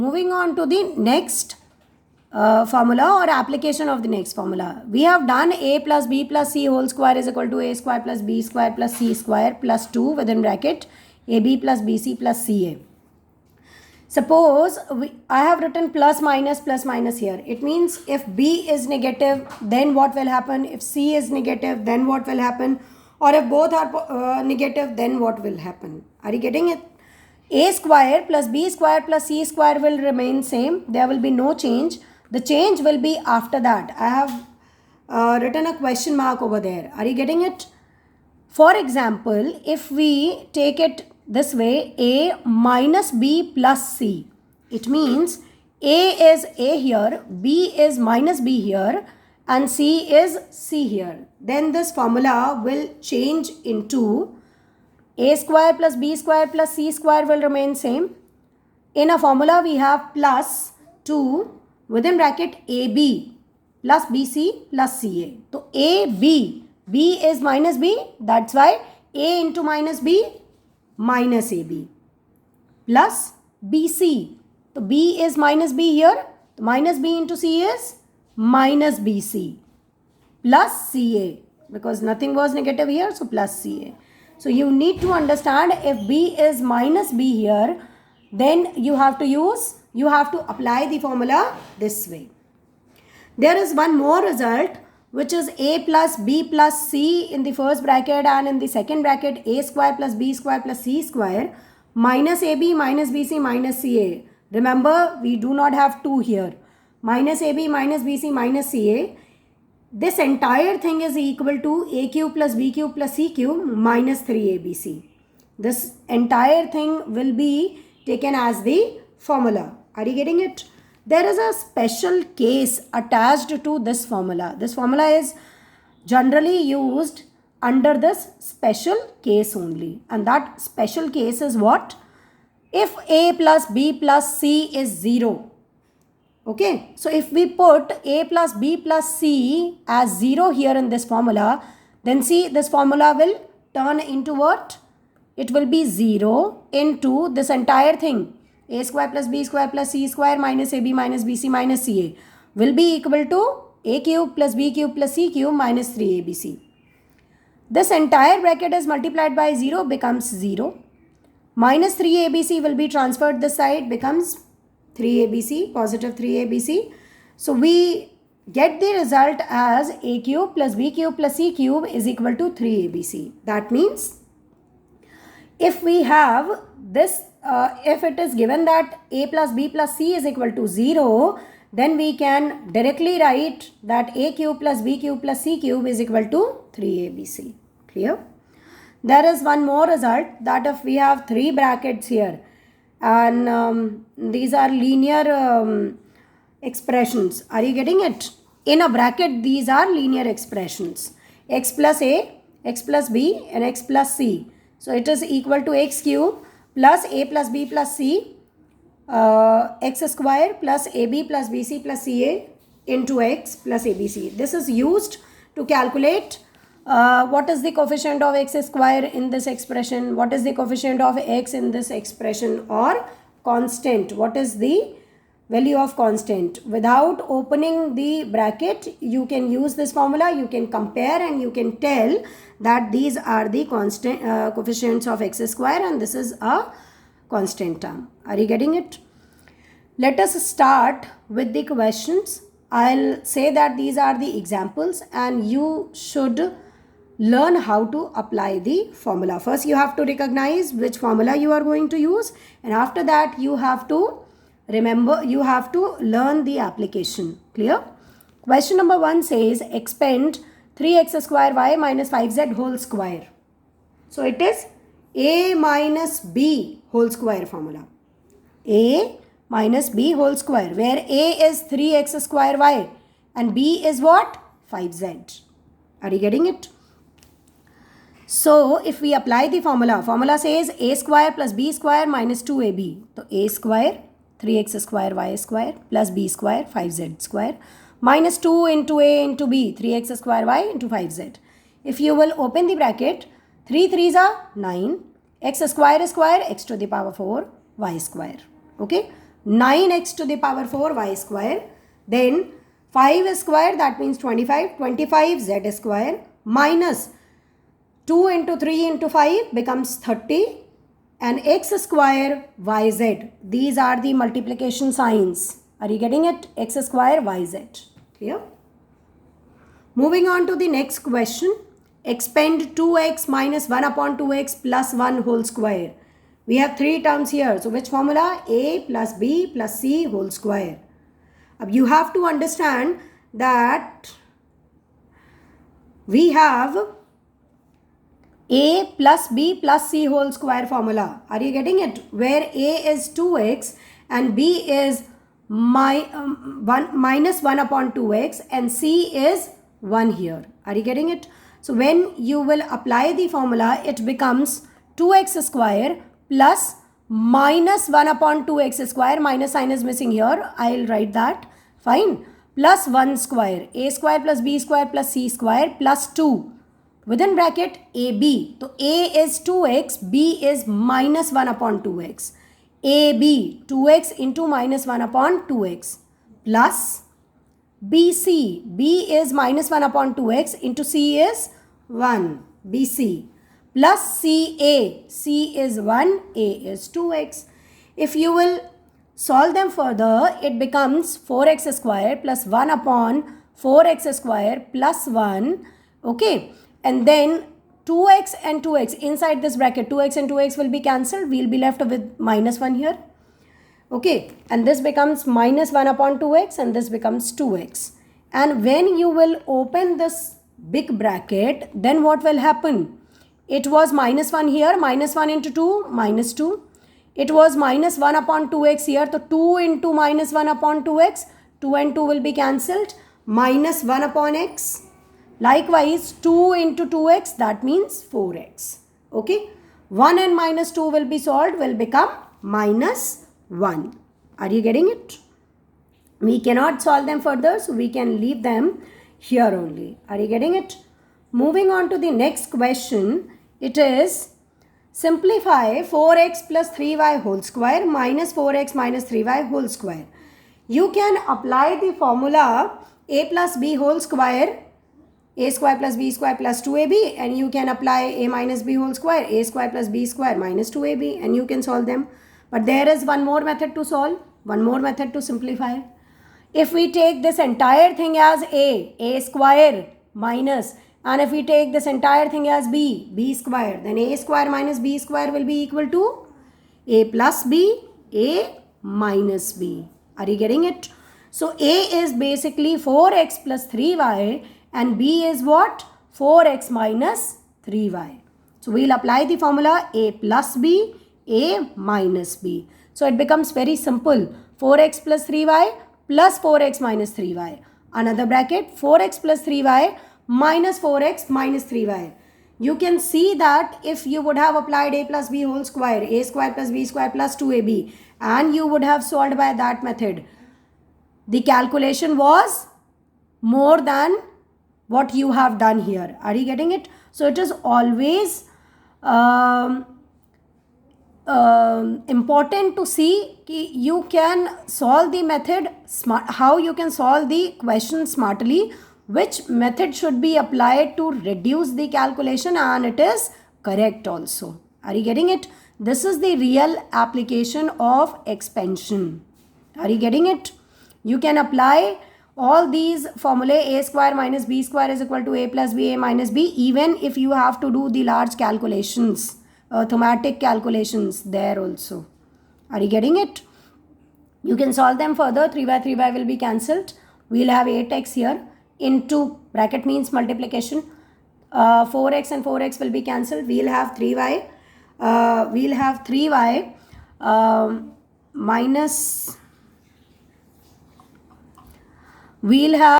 moving on to the next formula or application of the next formula. We have done a plus b plus c whole square is equal to a square plus b square plus c square plus 2 within bracket ab plus bc plus ca. Suppose I have written plus minus here. It means if b is negative, then what will happen? If c is negative, then what will happen? Or if both are negative, then what will happen? Are you getting it? A square plus b square plus c square will remain same. There will be no change. The change will be after that. I have written a question mark over there. Are you getting it? For example, if we take it this way, a minus b plus c. It means a is a here, b is minus b here, and c is c here. Then this formula will change into a square plus b square plus c square will remain same. In a formula we have plus 2 within bracket ab plus bc plus ca. So ab, b is minus b, that's why a into minus b minus ab plus bc. So b is minus b here, minus b into c is minus bc plus ca, because nothing was negative here, so plus ca. So you need to understand, if b is minus b here, then you have to apply the formula this way. There is one more result, which is a plus b plus c in the first bracket, and in the second bracket a square plus b square plus c square minus ab minus bc minus ca. Remember, we do not have 2 here. Minus ab minus bc minus ca. This entire thing is equal to a cube plus b cube plus c cube minus 3abc. This entire thing will be taken as the formula. Are you getting it? There is a special case attached to this formula. This formula is generally used under this special case only. And that special case is what? If a plus b plus c is 0. Okay, so if we put a plus b plus c as 0 here in this formula, then see, this formula will turn into what? It will be 0 into this entire thing. A square plus b square plus c square minus ab minus bc minus ca will be equal to a cube plus b cube plus c cube minus 3abc. This entire bracket is multiplied by 0, becomes 0. Minus 3abc will be transferred this side, becomes 3abc, positive 3abc. So we get the result as a cube plus b cube plus c cube is equal to 3abc. That means if we have this, if it is given that a plus b plus c is equal to 0, then we can directly write that a cube plus b cube plus c cube is equal to 3abc. Clear? There is one more result, that if we have 3 brackets here, and these are linear expressions. Are you getting it? In a bracket, these are linear expressions. X plus a, x plus b, and x plus c. So it is equal to x cube plus a plus b plus c x square plus ab plus bc plus ca into x plus abc. This is used to calculate what is the coefficient of x square in this expression, what is the coefficient of x in this expression, or constant, what is the value of constant. Without opening the bracket, you can use this formula, you can compare, and you can tell that these are the constant coefficients of x square, and this is a constant term. Are you getting it? Let us start with the questions. I'll say that these are the examples, and you should learn how to apply the formula. First, you have to recognize which formula you are going to use, and after that you have to remember, you have to learn the application. Clear? Question number 1 says expand 3x square y minus 5z whole square. So it is a minus b whole square formula. A minus b whole square, where a is 3x square y and b is what? 5z. Are you getting it? So if we apply the formula says a square plus b square minus 2ab. So a square 3x square y square plus b square 5z square minus 2 into a into b, 3x square y into 5z. If you will open the bracket, 3 3s are 9, x square, x to the power 4, y square. Okay. 9x to the power 4 y square. Then 5 square, that means 25. 25 z square minus 2 into 3 into 5 becomes 30. And x square yz. These are the multiplication signs. Are you getting it? X square yz. Clear? Moving on to the next question. Expand 2x minus 1 upon 2x plus 1 whole square. We have three terms here. So which formula? A plus B plus C whole square. You have to understand that we have A plus B plus C whole square formula. Are you getting it? Where A is 2x and B is minus 1 upon 2x and C is 1 here. Are you getting it? So when you will apply the formula, it becomes 2x square plus minus 1 upon 2x square. Minus sign is missing here. I'll write that. Fine. Plus 1 square. A square plus B square plus C square plus 2. Within bracket AB. So A is 2x, B is minus 1 upon 2x. AB 2x into minus 1 upon 2x plus BC. B is minus 1 upon 2x into C is 1. BC plus CA. C is 1, A is 2x. If you will solve them further, it becomes 4x square plus 1 upon 4x square plus 1. Okay. And then 2x and 2x inside this bracket, 2x and 2x will be cancelled. We will be left with minus 1 here. Okay. And this becomes minus 1 upon 2x and this becomes 2x. And when you will open this big bracket, then what will happen? It was minus 1 here, minus 1 into 2, minus 2. It was minus 1 upon 2x here, so 2 into minus 1 upon 2x, 2 and 2 will be cancelled, minus 1 upon x. Likewise, 2 into 2x, that means 4x. Okay, 1 and minus 2 will be solved, will become minus 1. Are you getting it? We cannot solve them further, so we can leave them here only. Are you getting it? Moving on to the next question, it is simplify 4x plus 3y whole square minus 4x minus 3y whole square. You can apply the formula a plus b whole square, a square plus b square plus 2ab, and you can apply a minus b whole square, a square plus b square minus 2ab, and you can solve them. But there is one more method to solve, one more method to simplify. If we take this entire thing as a square minus, and if we take this entire thing as b square, then a square minus b square will be equal to a plus b, a minus b. Are you getting it? So a is basically 4x plus 3y and b is what? 4x minus 3y. So we'll apply the formula a plus b, a minus b. So it becomes very simple. 4x plus 3y plus 4x minus 3y. Another bracket, 4x plus 3y minus 4x minus 3y. You can see that if you would have applied a plus b whole square, a square plus b square plus 2ab, and you would have solved by that method, the calculation was more than what you have done here. Are you getting it? So it is always important to see you can solve the method smart, how you can solve the question smartly, which method should be applied to reduce the calculation, and it is correct also. Are you getting it? This is the real application of expansion. Are you getting it? You can apply all these formulae, a square minus b square is equal to a plus b, a minus b, even if you have to do the large calculations, thematic calculations there also. Are you getting it? You can solve them further. 3 by 3 by will be cancelled. We'll have 8x here into bracket means multiplication. 4x and 4x will be cancelled. We'll have 3y. We'll have 3y minus. We'll have